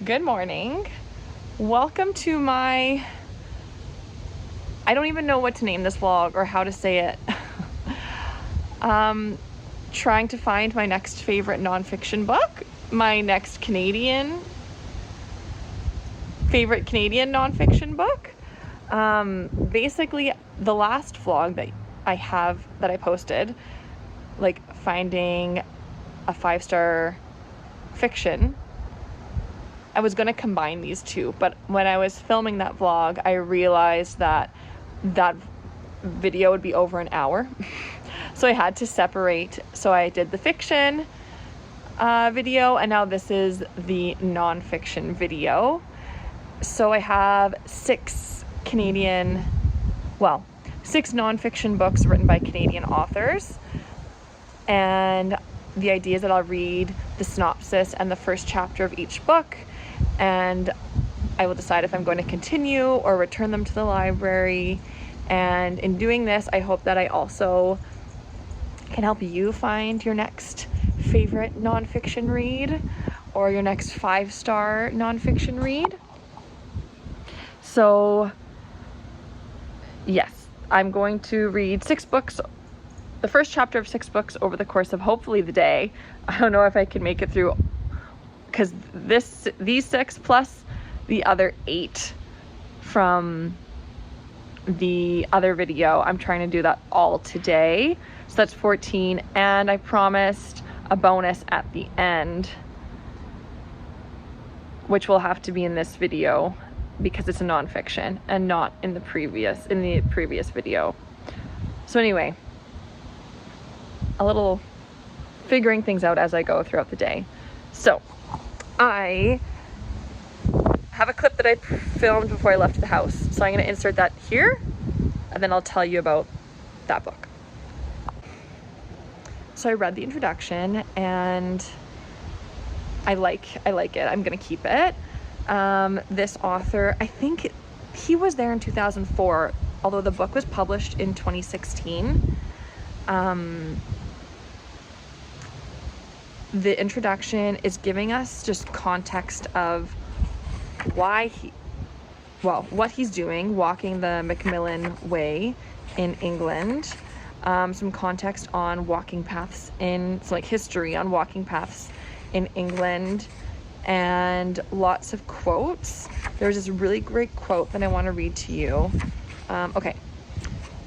Good morning. Welcome to my, I don't even know what to name this vlog or how to say it. Trying to find my next favorite nonfiction book, my next favorite Canadian nonfiction book. Basically, the last vlog that I posted, like finding a 5-star fiction, I was going to combine these two, but when I was filming that vlog, I realized that video would be over an hour. So I had to separate. So I did the fiction video, and now this is the nonfiction video. So I have 6 nonfiction books written by Canadian authors. And the idea is that I'll read the synopsis and the first chapter of each book, and I will decide if I'm going to continue or return them to the library. And in doing this, I hope that I also can help you find your next favorite nonfiction read or your next 5-star nonfiction read. So yes, I'm going to read 6 books, the first chapter of 6 books over the course of hopefully the day. I don't know if I can make it through, because these 6 plus the other 8 from the other video, I'm trying to do that all today. So that's 14, and I promised a bonus at the end, which will have to be in this video because it's a nonfiction and not in the previous video. So anyway, a little figuring things out as I go throughout the day. So I have a clip that I filmed before I left the house, so I'm going to insert that here, and then I'll tell you about that book. So I read the introduction, and I like it. I'm going to keep it. This author, I think he was there in 2004, although the book was published in 2016. The introduction is giving us just context of what he's doing, walking the Macmillan Way in England. Some context on walking paths history on walking paths in England, and lots of quotes. There's this really great quote that I want to read to you. Okay.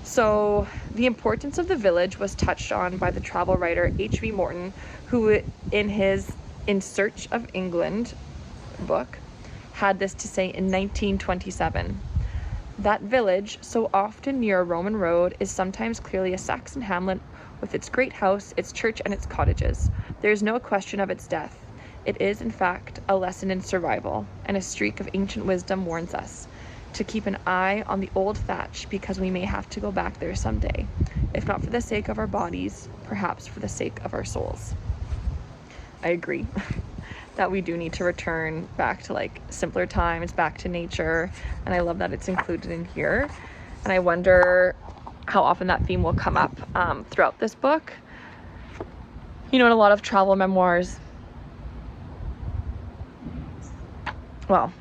So the importance of the village was touched on by the travel writer H.V. Morton, who in his In Search of England book had this to say in 1927. That village, so often near a Roman road, is sometimes clearly a Saxon hamlet with its great house, its church, and its cottages. There is no question of its death. It is, in fact, a lesson in survival, and a streak of ancient wisdom warns us to keep an eye on the old thatch, because we may have to go back there someday, if not for the sake of our bodies, perhaps for the sake of our souls. I agree that we do need to return back to simpler times, back to nature, and I love that it's included in here. And I wonder how often that theme will come up throughout this book. In a lot of travel memoirs, well,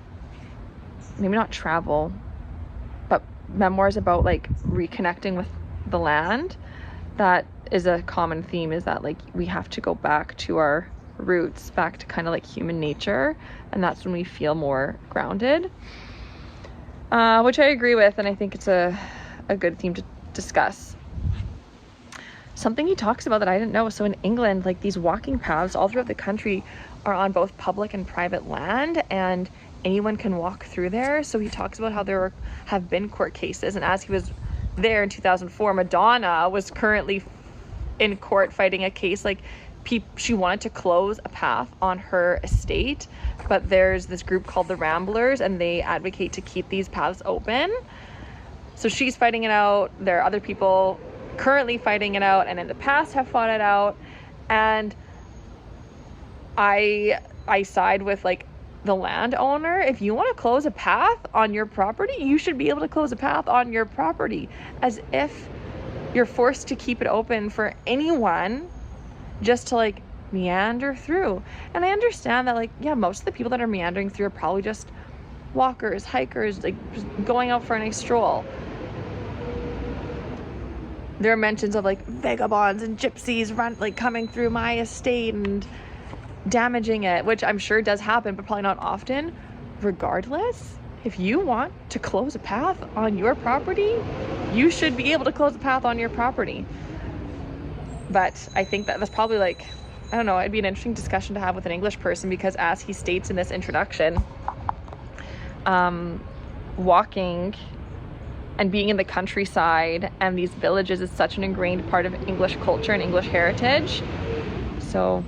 maybe not travel, but memoirs about reconnecting with the land, that is a common theme, is that we have to go back to our roots, back to kind of human nature, and that's when we feel more grounded, which I agree with, and I think it's a good theme to discuss. Something he talks about that I didn't know, so in England, these walking paths all throughout the country are on both public and private land, and anyone can walk through there. So he talks about how there have been court cases, and as he was there in 2004, Madonna was currently in court fighting a case. She wanted to close a path on her estate, but there's this group called the Ramblers, and they advocate to keep these paths open. So she's fighting it out. There are other people currently fighting it out, and in the past have fought it out. And I side with the landowner. If you want to close a path on your property, you should be able to close a path on your property, as if you're forced to keep it open for anyone just to meander through. And I understand that, like, yeah, most of the people that are meandering through are probably just walkers, hikers, like just going out for a nice stroll. There are mentions of like vagabonds and gypsies coming through my estate and damaging it, which I'm sure does happen, but probably not often. Regardless, if you want to close a path on your property, you should be able to close a path on your property. But I think that's probably like, I don't know, it'd be an interesting discussion to have with an English person, because as he states in this introduction, walking and being in the countryside and these villages is such an ingrained part of English culture and English heritage. So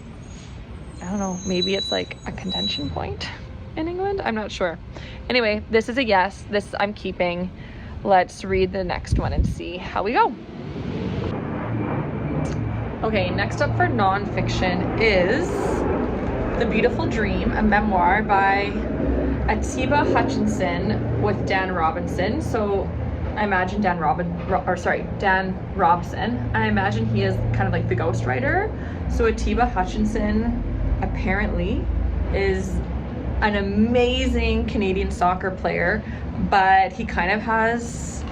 I don't know, maybe it's like a contention point in England. I'm not sure. Anyway, this is a yes. This I'm keeping. Let's read the next one and see how we go. Okay, next up for nonfiction is The Beautiful Dream, a memoir by Atiba Hutchinson with Dan Robinson. So I imagine Dan Robson. I imagine he is kind of like the ghostwriter. So Atiba Hutchinson apparently is an amazing Canadian soccer player, but he kind of has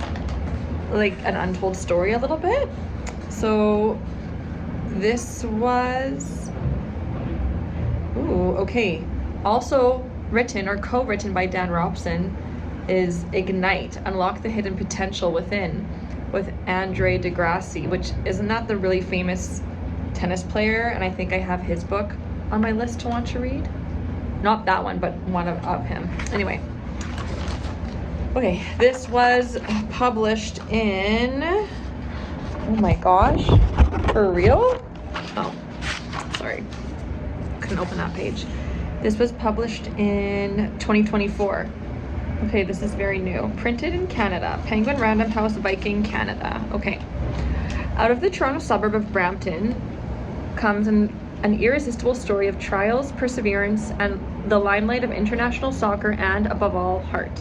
like an untold story a little bit. So this was, also written or co-written by Dan Robson is Ignite, Unlock the Hidden Potential Within, with Andre Degrassi, which isn't that the really famous tennis player? And I think I have his book on my list to want to read. Not that one, but one of him. Anyway. Okay, this was published in, oh my gosh, for real? Oh, sorry, couldn't open that page. This was published in 2024. Okay, this is very new. Printed in Canada. Penguin Random House, Viking, Canada. Okay. Out of the Toronto suburb of Brampton comes an irresistible story of trials, perseverance, and the limelight of international soccer and, above all, heart.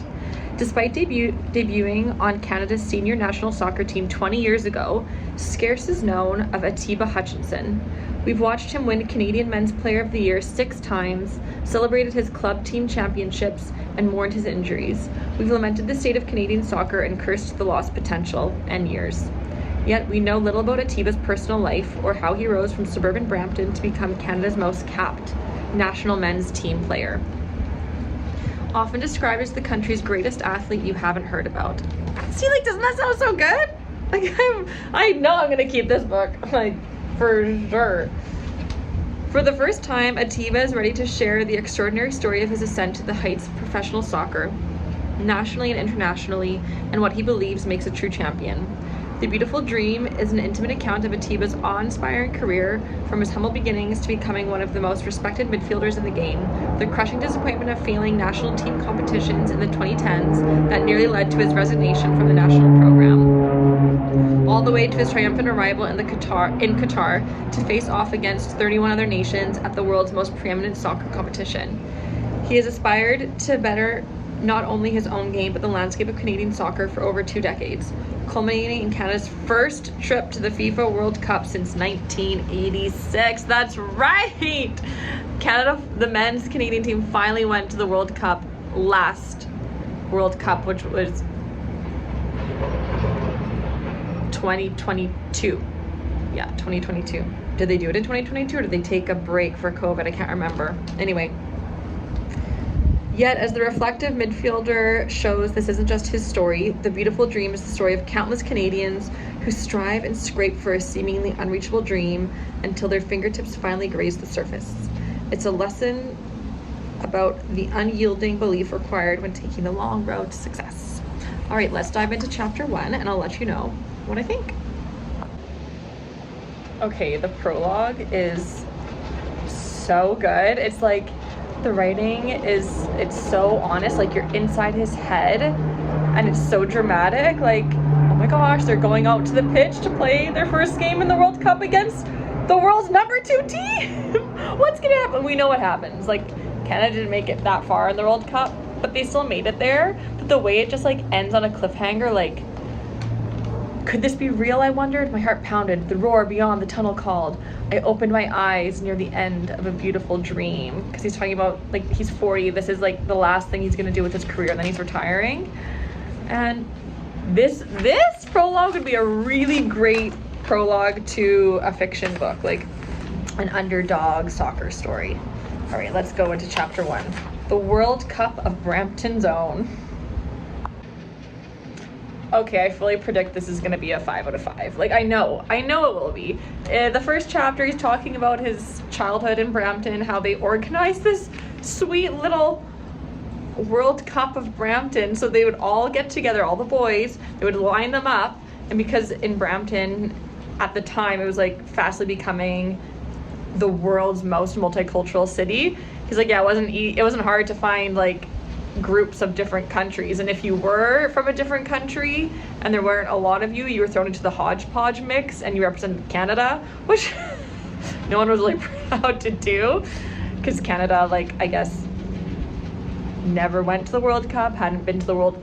Despite debuting on Canada's senior national soccer team 20 years ago, scarce is known of Atiba Hutchinson. We've watched him win Canadian Men's Player of the Year 6 times, celebrated his club team championships, and mourned his injuries. We've lamented the state of Canadian soccer and cursed the lost potential and years. Yet we know little about Atiba's personal life or how he rose from suburban Brampton to become Canada's most capped national men's team player. Often described as the country's greatest athlete you haven't heard about. See, like, doesn't that sound so good? Like, I know I'm gonna keep this book, like, for sure. For the first time, Atiba is ready to share the extraordinary story of his ascent to the heights of professional soccer, nationally and internationally, and what he believes makes a true champion. The Beautiful Dream is an intimate account of Atiba's awe-inspiring career, from his humble beginnings to becoming one of the most respected midfielders in the game, the crushing disappointment of failing national team competitions in the 2010s that nearly led to his resignation from the national program, all the way to his triumphant arrival in Qatar to face off against 31 other nations at the world's most preeminent soccer competition. He has aspired to better not only his own game, but the landscape of Canadian soccer for over 2 decades, culminating in Canada's first trip to the FIFA World Cup since 1986. That's right! Canada, the men's Canadian team, finally went to the World Cup last World Cup, which was 2022. Yeah, 2022. Did they do it in 2022 or did they take a break for COVID? I can't remember. Anyway. Yet, as the reflective midfielder shows, this isn't just his story. The Beautiful Dream is the story of countless Canadians who strive and scrape for a seemingly unreachable dream until their fingertips finally graze the surface. It's a lesson about the unyielding belief required when taking the long road to success. All right, let's dive into chapter 1 and I'll let you know what I think. Okay, the prologue is so good. It's like, the writing it's so honest, like you're inside his head and it's so dramatic. Like, oh my gosh, they're going out to the pitch to play their first game in the World Cup against the world's number 2 team. What's gonna happen? We know what happens. Like, Canada didn't make it that far in the World Cup, but they still made it there. But the way it just like ends on a cliffhanger, like Could this be real, I wondered? My heart pounded. The roar beyond the tunnel called. I opened my eyes near the end of a beautiful dream. Because he's talking about, like, he's 40. This is, like, the last thing he's going to do with his career, and then he's retiring. And this prologue would be a really great prologue to a fiction book, like an underdog soccer story. All right, let's go into chapter 1. The World Cup of Brampton's Own. Okay, I fully predict this is gonna be a 5 out of 5. Like, I know it will be. The first chapter, he's talking about his childhood in Brampton, how they organized this sweet little World Cup of Brampton. So they would all get together, all the boys, they would line them up. And because in Brampton, at the time, it was like fastly becoming the world's most multicultural city. He's like, yeah, it wasn't hard to find like groups of different countries, and if you were from a different country and there weren't a lot of you, you were thrown into the hodgepodge mix and you represented Canada, which no one was really proud to do, because Canada, like, I guess never went to the World Cup, only been to the World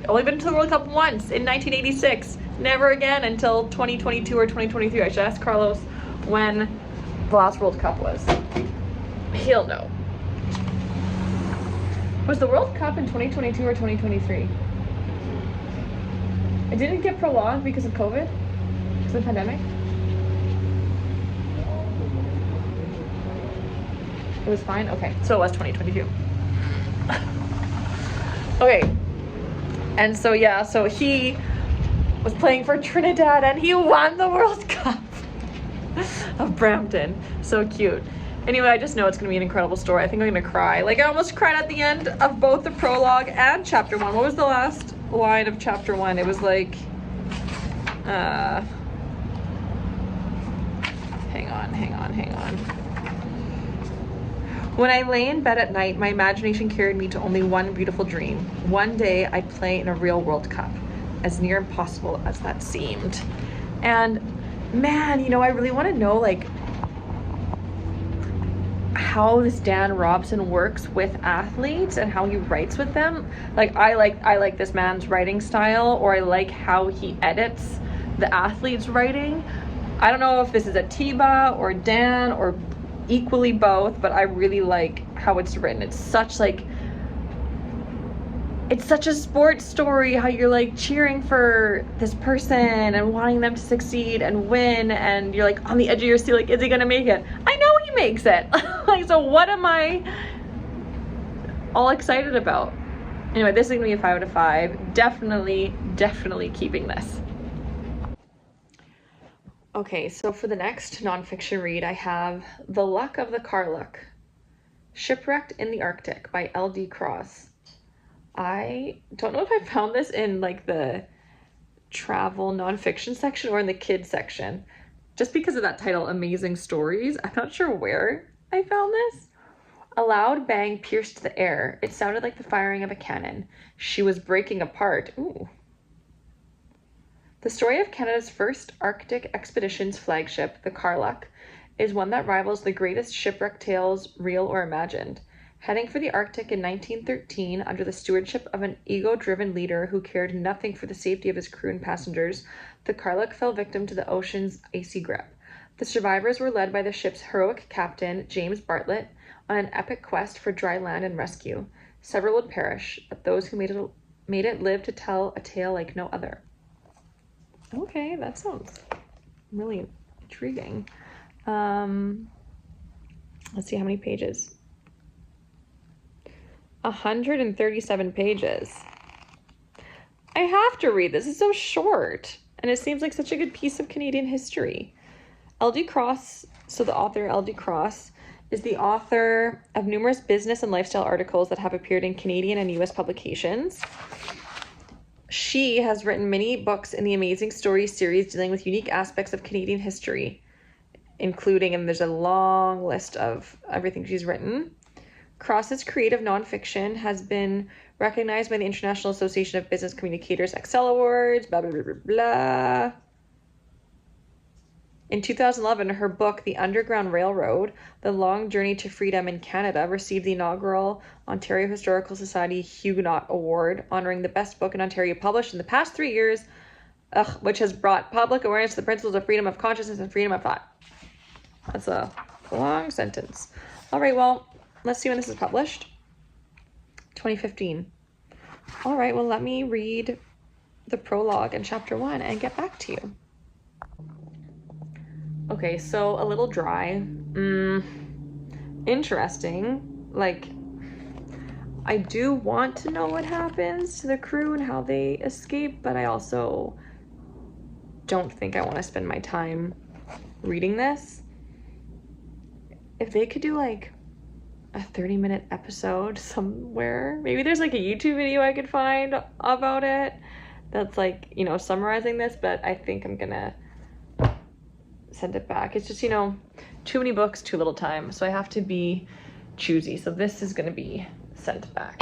Cup once in 1986, never again until 2022 or 2023. I should ask Carlos when the last World Cup was. He'll know. Was the World Cup in 2022 or 2023? It didn't get prolonged because of COVID? Because of the pandemic? It was fine? Okay, so it was 2022. Okay, and so yeah, so he was playing for Trinidad and he won the World Cup of Brampton. So cute. Anyway, I just know it's going to be an incredible story. I think I'm going to cry. Like, I almost cried at the end of both the prologue and chapter 1. What was the last line of chapter 1? It was like, hang on. When I lay in bed at night, my imagination carried me to only one beautiful dream. One day I'd play in a real World Cup, as near impossible as that seemed. And man, you know, I really want to know, like, how this Dan Robson works with athletes and how he writes with them. Like, I like this man's writing style, or I like how he edits the athletes' writing. I don't know if this is a Tiba or Dan or equally both, but I really like how it's written. It's such a sports story, how you're like cheering for this person and wanting them to succeed and win, and you're like on the edge of your seat, like, is he gonna make it? I know he makes it. Like, so what am I all excited about? Anyway, this is gonna be a 5 out of 5. Definitely keeping this. Okay, so for the next nonfiction read, I have The Luck of the Karluk, Shipwrecked in the Arctic by L.D. Cross. I don't know if I found this in like the travel nonfiction section or in the kids section, just because of that title, Amazing Stories. I'm not sure where I found this. A loud bang pierced the air. It sounded like the firing of a cannon. She was breaking apart. Ooh. The story of Canada's first Arctic expedition's flagship, the Karluk, is one that rivals the greatest shipwreck tales, real or imagined. Heading for the Arctic in 1913 under the stewardship of an ego-driven leader who cared nothing for the safety of his crew and passengers, the Karluk fell victim to the ocean's icy grip. The survivors were led by the ship's heroic captain, James Bartlett, on an epic quest for dry land and rescue. Several would perish, but those who made it live to tell a tale like no other. Okay, that sounds really intriguing. Let's see how many pages. 137 pages. I have to read this. It's so short, and it seems like such a good piece of Canadian history. L.D. Cross, so the author L.D. Cross, is the author of numerous business and lifestyle articles that have appeared in Canadian and U.S. publications. She has written many books in the Amazing Stories series dealing with unique aspects of Canadian history, including, and there's a long list of everything she's written. Cross's creative nonfiction has been recognized by the International Association of Business Communicators Excel Awards, blah, blah, blah, blah, blah. In 2011, her book, The Underground Railroad, The Long Journey to Freedom in Canada, received the inaugural Ontario Historical Society Huguenot Award, honoring the best book in Ontario published in the past 3 years which has brought public awareness to the principles of freedom of consciousness and freedom of thought. That's a long sentence. All right, well, let's see when this is published. 2015. All right, well, let me read the prologue in chapter 1 and get back to you. Okay, so a little dry. Interesting. Like, I do want to know what happens to the crew and how they escape, but I also don't think I want to spend my time reading this. If they could do like a 30-minute episode somewhere, maybe there's like a YouTube video I could find about it that's like, you know, summarizing this, but I think I'm gonna send it back. It's just, you know, too many books, too little time, so I have to be choosy. So this is gonna be sent back.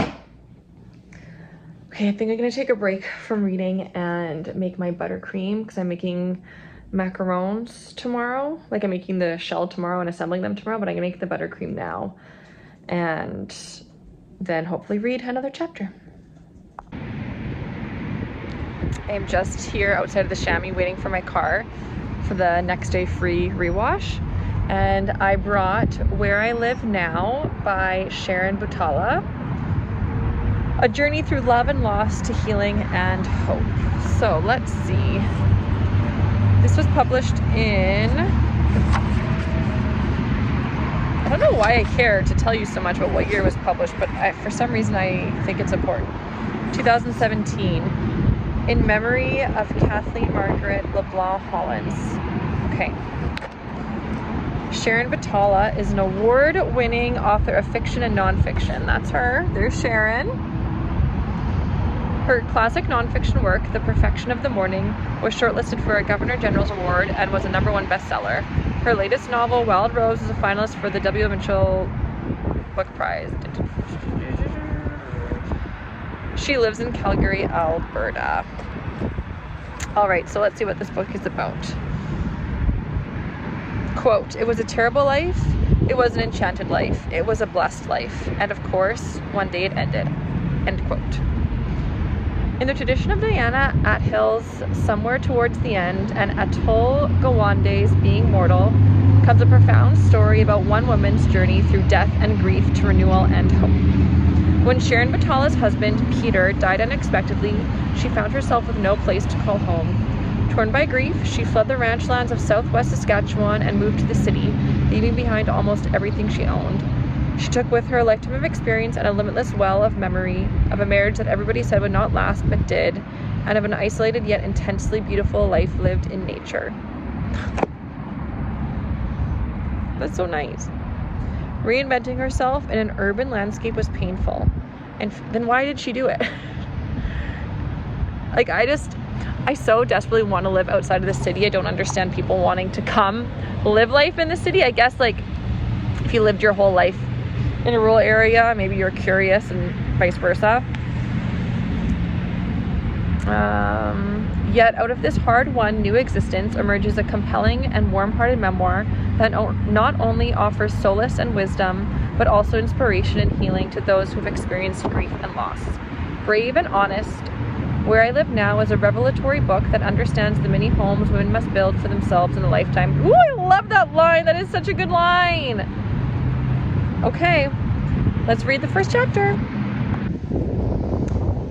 Okay, I think I'm gonna take a break from reading and make my buttercream, because I'm making macarons tomorrow. Like, I'm making the shell tomorrow and assembling them tomorrow, but I'm gonna make the buttercream now and then hopefully read another chapter. I am just here outside of the chamois waiting for my car for the next day free rewash, and I brought Where I Live Now by Sharon Butala, a journey through love and loss to healing and hope. So let's see. This was published in, I don't know why I care to tell you so much about what year it was published, but for some reason I think it's important. 2017, in memory of Kathleen Margaret LeBlanc Hollins. Okay. Sharon Butala is an award-winning author of fiction and nonfiction. That's her. There's Sharon. Her classic nonfiction work, The Perfection of the Morning, was shortlisted for a Governor General's Award and was a #1 bestseller. Her latest novel, Wild Rose, is a finalist for the W. Mitchell Book Prize. She lives in Calgary, Alberta. All right, so let's see what this book is about. Quote, "It was a terrible life. It was an enchanted life. It was a blessed life. And of course, one day it ended." End quote. In the tradition of Diana Athill's Somewhere Towards the End and Atul Gawande's Being Mortal comes a profound story about one woman's journey through death and grief to renewal and hope. When Sharon Butala's husband, Peter, died unexpectedly, she found herself with no place to call home. Torn by grief, she fled the ranch lands of southwest Saskatchewan and moved to the city, leaving behind almost everything she owned. She took with her a lifetime of experience and a limitless well of memory of a marriage that everybody said would not last but did, and of an isolated yet intensely beautiful life lived in nature. That's so nice. Reinventing herself in an urban landscape was painful. And then why did she do it? Like, I so desperately want to live outside of the city. I don't understand people wanting to come live life in the city. I guess, like, if you lived your whole life in a rural area, maybe you're curious, and vice versa. Yet out of this hard-won new existence emerges a compelling and warm-hearted memoir that not only offers solace and wisdom, but also inspiration and healing to those who've experienced grief and loss. Brave and honest, Where I Live Now is a revelatory book that understands the many homes women must build for themselves in a lifetime. Ooh, I love that line. That is such a good line. Okay, let's read the first chapter.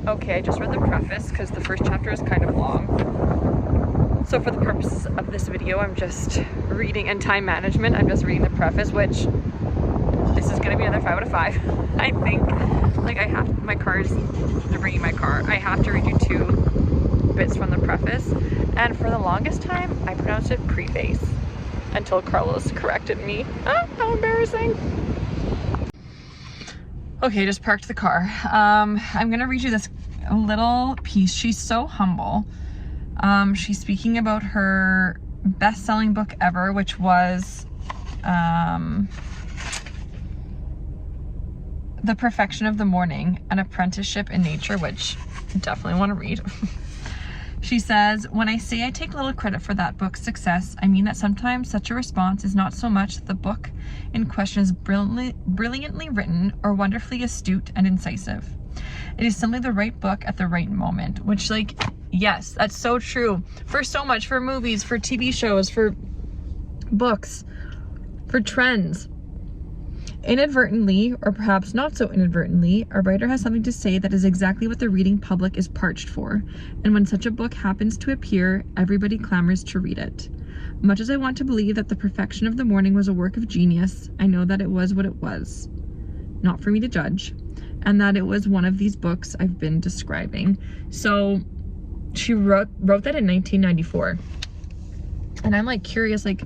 Okay, I just read the preface because the first chapter is kind of long. So for the purposes of this video, I'm just reading, and time management, I'm just reading the preface, which this is going to be another 5 out of 5. I think, like, they're bringing my car. I have to read you 2 bits from the preface. And for the longest time, I pronounced it preface until Carlos corrected me. Ah, how embarrassing. Okay, just parked the car. I'm gonna read you this little piece. She's so humble. She's speaking about her best-selling book ever, which was The Perfection of the Morning, An Apprenticeship in Nature, which I definitely want to read. She says, "When I say I take little credit for that book's success, I mean that sometimes such a response is not so much that the book in question is brilliantly written or wonderfully astute and incisive. It is simply the right book at the right moment," which, like, Yes, that's so true. For so much, for movies, for TV shows, for books, for trends. Inadvertently, or perhaps not so inadvertently, a writer has something to say that is exactly what the reading public is parched for. And when such a book happens to appear, everybody clamors to read it. Much as I want to believe that The Perfection of the Morning was a work of genius, I know that it was what it was. Not for me to judge. And that it was one of these books I've been describing. So she wrote that in 1994. And I'm like curious, like,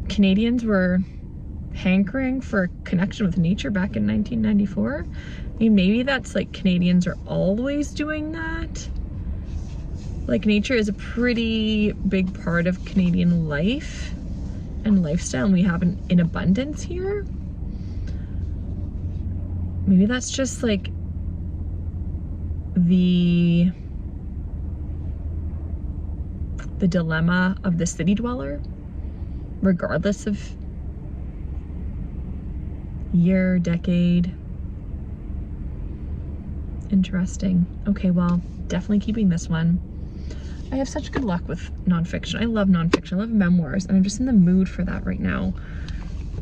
Canadians were hankering for a connection with nature back in 1994. I mean, maybe that's like Canadians are always doing that. Like, nature is a pretty big part of Canadian life and lifestyle, and we have it in abundance here. Maybe that's just like the dilemma of the city dweller, regardless of year, decade. Interesting. Okay, well, definitely keeping this one. I have such good luck with nonfiction. I love nonfiction. I love memoirs, and I'm just in the mood for that right now.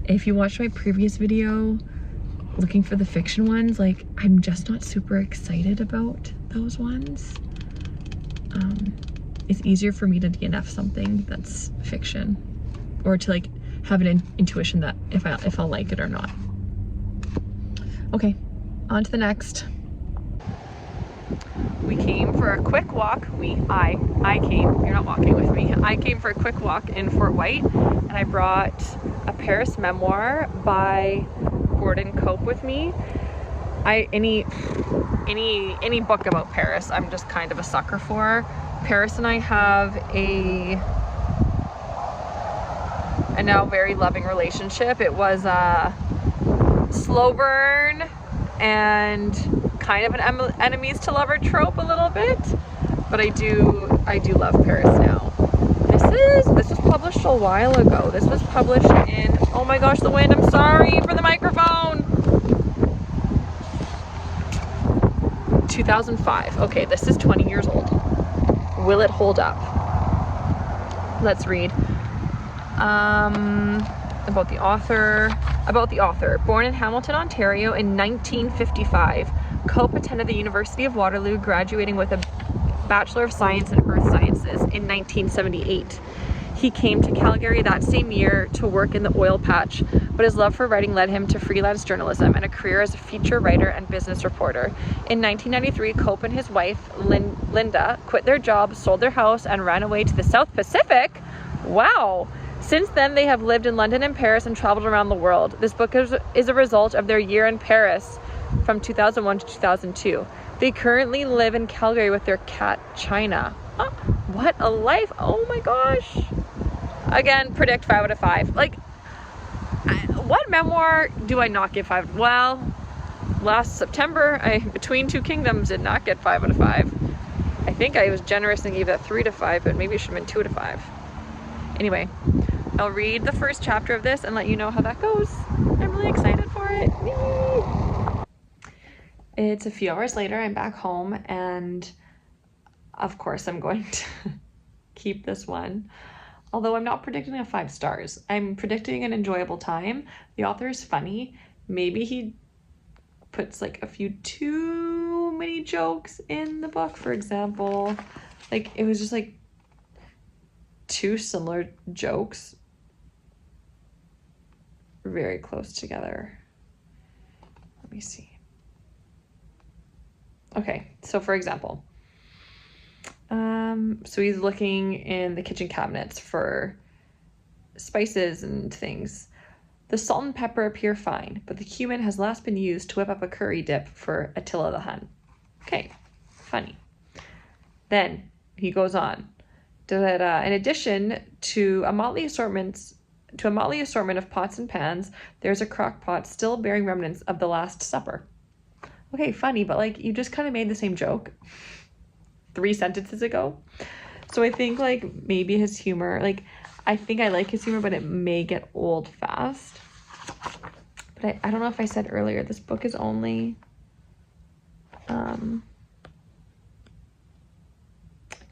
If you watched my previous video looking for the fiction ones, like, I'm just not super excited about those ones. It's easier for me to DNF something that's fiction, or to like have an intuition that if I'll like it or not. Okay, on to the next. We came for a quick walk. I came, you're not walking with me. I came for a quick walk in Fort White, and I brought a Paris memoir by Gordon Cope with me. Any book about Paris, I'm just kind of a sucker for. Paris and I have a now very loving relationship. It was a slow burn and kind of an enemies to lover trope a little bit, but I do love Paris now. This was published a while ago. This was published in, oh my gosh, the wind, I'm sorry for the microphone. 2005. Okay, this is 20 years old. Will it hold up? Let's read. About the author. Born in Hamilton, Ontario in 1955, Cope attended the University of Waterloo, graduating with a Bachelor of Science in Earth Sciences in 1978. He came to Calgary that same year to work in the oil patch, but his love for writing led him to freelance journalism and a career as a feature writer and business reporter. In 1993, Cope and his wife, Linda, quit their job, sold their house, and ran away to the South Pacific. Wow! Since then, they have lived in London and Paris and traveled around the world. This book is a result of their year in Paris from 2001 to 2002. They currently live in Calgary with their cat, China. Oh, what a life! Oh my gosh! Again, predict 5 out of 5. Like, what memoir do I not give 5? Well, last September, Between Two Kingdoms did not get 5 out of 5. I think I was generous and gave that 3 to 5, but maybe it should have been 2 out of 5. Anyway, I'll read the first chapter of this and let you know how that goes. I'm really excited for it. It's a few hours later. I'm back home, and of course I'm going to keep this one. Although I'm not predicting a 5 stars. I'm predicting an enjoyable time. The author is funny. Maybe he puts like a few too many jokes in the book. For example, like it was just like 2 similar jokes very close together. Let me see. Okay, so for example, so he's looking in the kitchen cabinets for spices and things. The salt and pepper appear fine, but the cumin has last been used to whip up a curry dip for Attila the Hun. Okay, funny. Then he goes on. In addition to a motley assortment of pots and pans, there's a crock pot still bearing remnants of the Last Supper. Okay, funny, but like you just kind of made the same joke 3 sentences ago. So I think like maybe his humor, like I think I like his humor, but it may get old fast. But I don't know if I said earlier, this book is only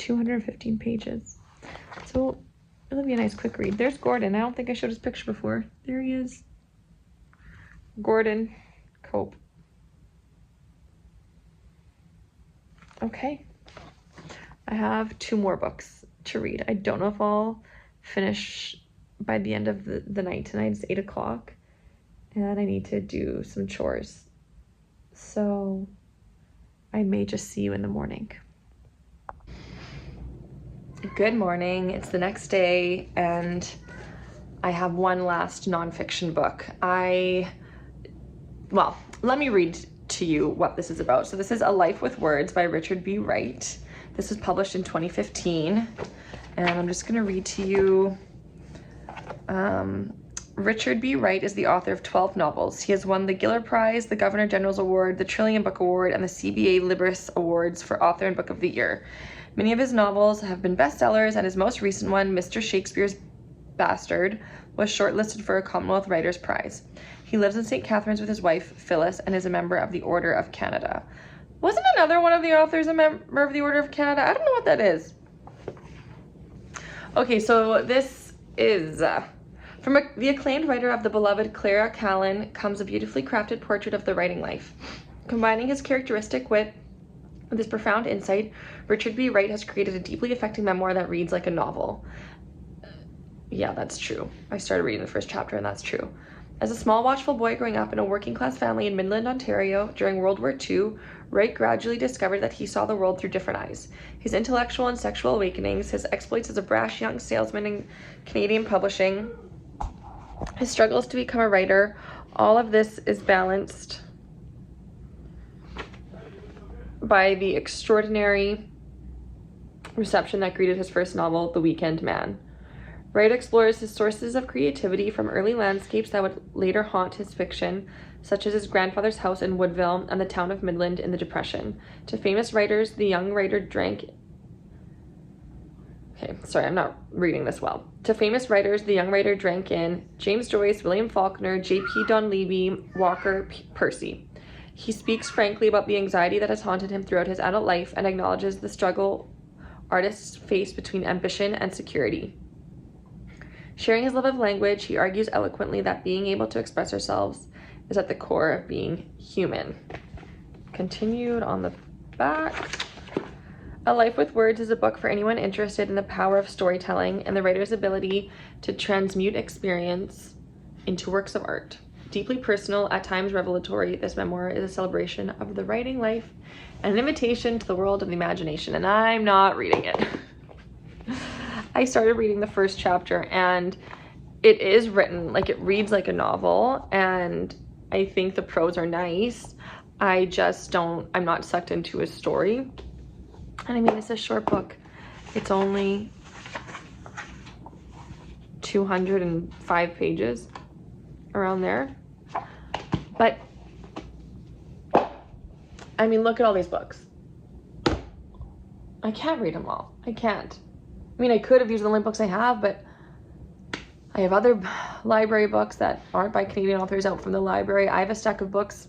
215 pages. So it'll be a nice quick read. There's Gordon. I don't think I showed his picture before. There he is. Gordon Cope. Okay. I have 2 more books to read. I don't know if I'll finish by the end of the night tonight. It's 8 o'clock and I need to do some chores. So I may just see you in the morning. Good morning. It's the next day and I have one last nonfiction book. Well, let me read to you what this is about. So this is A Life with Words by Richard B. Wright. This was published in 2015 and I'm just going to read to you. Richard B. Wright is the author of 12 novels. He has won the Giller Prize, the Governor General's Award, the Trillium Book Award, and the CBA Libris Awards for Author and Book of the Year. Many of his novels have been bestsellers, and his most recent one, Mr. Shakespeare's Bastard, was shortlisted for a Commonwealth Writers' Prize. He lives in St. Catharines with his wife, Phyllis, and is a member of the Order of Canada. Wasn't another one of the authors a member of the Order of Canada? I don't know what that is. Okay, so this is... From the acclaimed writer of the beloved Clara Callan comes a beautifully crafted portrait of the writing life. Combining his characteristic wit with his profound insight, Richard B. Wright has created a deeply affecting memoir that reads like a novel. Yeah, that's true. I started reading the first chapter and that's true. As a small, watchful boy growing up in a working-class family in Midland, Ontario during World War II, Wright gradually discovered that he saw the world through different eyes. His intellectual and sexual awakenings, his exploits as a brash young salesman in Canadian publishing, his struggles to become a writer, all of this is balanced by the extraordinary reception that greeted his first novel, The Weekend Man. Wright explores his sources of creativity from early landscapes that would later haunt his fiction, such as his grandfather's house in Woodville and the town of Midland in the Depression, to famous writers the young writer drank... Okay, sorry, I'm not reading this well. To famous writers, the young writer drank in James Joyce, William Faulkner, J.P. Donlevy, Walker Percy. He speaks frankly about the anxiety that has haunted him throughout his adult life and acknowledges the struggle artists face between ambition and security. Sharing his love of language, he argues eloquently that being able to express ourselves is at the core of being human. Continued on the back. A Life with Words is a book for anyone interested in the power of storytelling and the writer's ability to transmute experience into works of art. Deeply personal, at times revelatory, this memoir is a celebration of the writing life and an invitation to the world of the imagination, and I'm not reading it. I started reading the first chapter and it is written, like it reads like a novel, and I think the prose are nice. I'm not sucked into a story. And I mean, it's a short book. It's only 205 pages, around there. But, I mean, look at all these books. I can't read them all. I can't. I mean, I could if these are the only books I have, but I have other library books that aren't by Canadian authors out from the library. I have a stack of books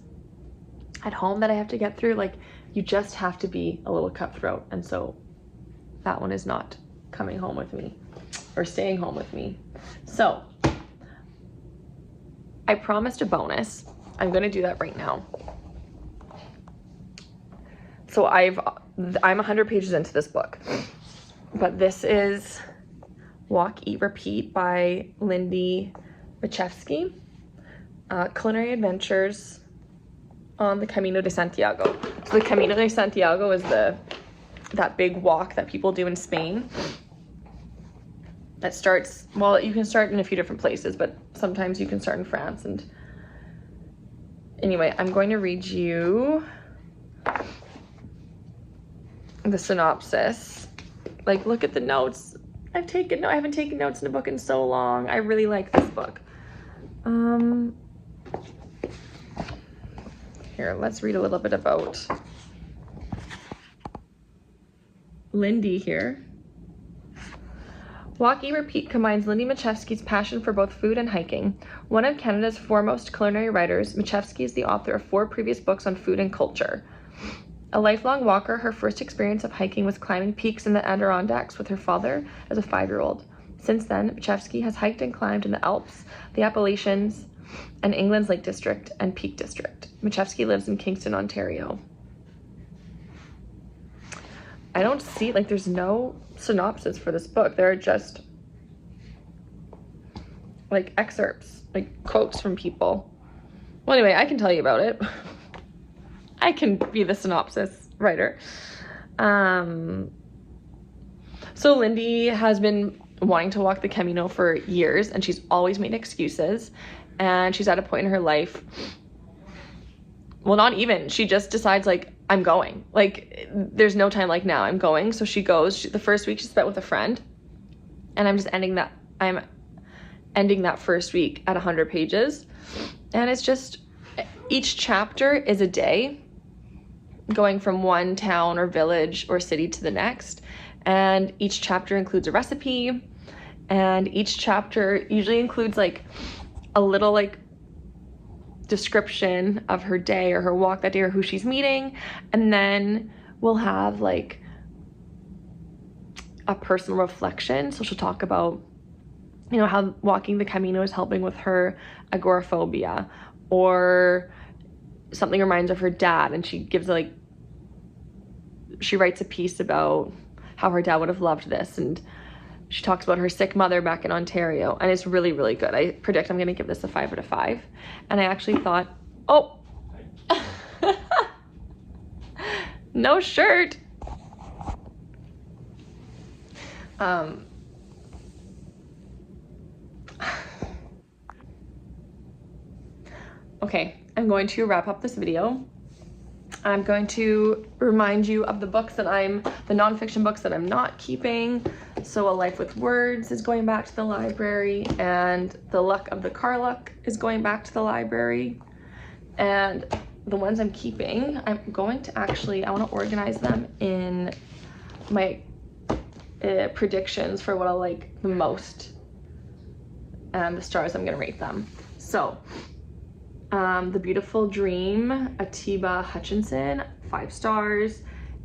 at home that I have to get through. Like, you just have to be a little cutthroat, and so that one is not coming home with me or staying home with me. So I promised a bonus. I'm gonna do that right now. So I'm 100 pages into this book, but this is Walk, Eat, Repeat by Lindy Machevsky, Culinary Adventures on the Camino de Santiago. So the Camino de Santiago is that big walk that people do in Spain that starts, well, you can start in a few different places, but sometimes you can start in France. And anyway, I'm going to read you the synopsis. Like, look at the notes. I haven't taken notes in a book in so long. I really like this book. Here, let's read a little bit about Lindy here. Walk, Eat, Repeat combines Lindy Machevsky's passion for both food and hiking. One of Canada's foremost culinary writers, Machevsky is the author of 4 previous books on food and culture. A lifelong walker, her first experience of hiking was climbing peaks in the Adirondacks with her father as a 5-year-old. Since then, Machevsky has hiked and climbed in the Alps, the Appalachians, and England's Lake District and Peak District. Machevsky lives in Kingston, Ontario. I don't see, like, there's no synopsis for this book. There are just, like, excerpts, like, quotes from people. Well, anyway, I can tell you about it. I can be the synopsis writer. So Lindy has been wanting to walk the Camino for years, and she's always made excuses. And she's at a point in her life, well, not even, she just decides, like, I'm going. Like, there's no time like now, I'm going. So she goes. The first week she spent with a friend, and I'm ending that first week at 100 pages. And it's just, each chapter is a day, going from one town or village or city to the next. And each chapter includes a recipe, and each chapter usually includes, like, a little, like, description of her day or her walk that day or who she's meeting. And then we'll have, like, a personal reflection. So she'll talk about, you know, how walking the Camino is helping with her agoraphobia, or something reminds her of her dad, and she gives, like, she writes a piece about how her dad would have loved this, and she talks about her sick mother back in Ontario, and it's really, really good. I predict I'm gonna give this a 5 out of 5. And I actually thought, oh, no shirt. Okay, I'm going to wrap up this video. I'm going to remind you of the nonfiction books that I'm not keeping. So A Life with Words is going back to the library, and The Luck of the Carluck is going back to the library. And the ones I'm keeping, I'm going to actually, I want to organize them in my predictions for what I like the most and the stars I'm going to rate them. So, The Beautiful Dream, Atiba Hutchinson, 5 stars.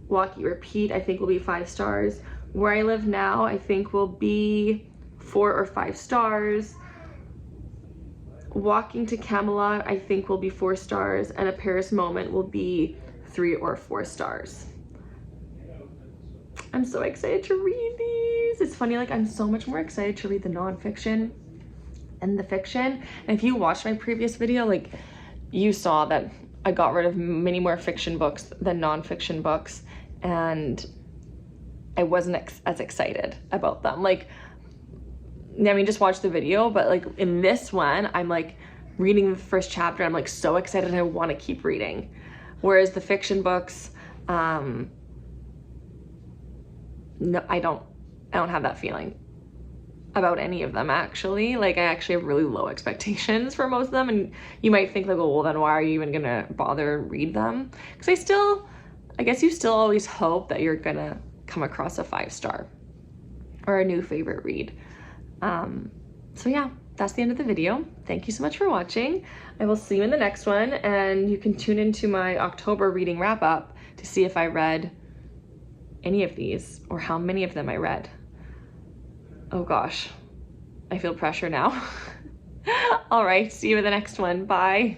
Walk, You Repeat, I think will be 5 stars. Where I Live Now, I think will be 4 or 5 stars. Walking to Camelot, I think will be 4 stars. And A Paris Moment will be 3 or 4 stars. I'm so excited to read these. It's funny, like, I'm so much more excited to read the nonfiction and the fiction. And if you watched my previous video, like, you saw that I got rid of many more fiction books than nonfiction books, and I wasn't as excited about them. Like, I mean, just watch the video, but, like, in this one, I'm, like, reading the first chapter, I'm, like, so excited and I want to keep reading. Whereas the fiction books, no, I don't have that feeling about any of them, actually. Like, I actually have really low expectations for most of them, and you might think, like, well, then why are you even gonna bother read them? Because I guess you still always hope that you're gonna come across a 5-star or a new favorite read. So yeah, that's the end of the video. Thank you so much for watching. I will see you in the next one, and you can tune into my October reading wrap up to see if I read any of these or how many of them I read. Oh gosh, I feel pressure now. All right, see you in the next one. Bye.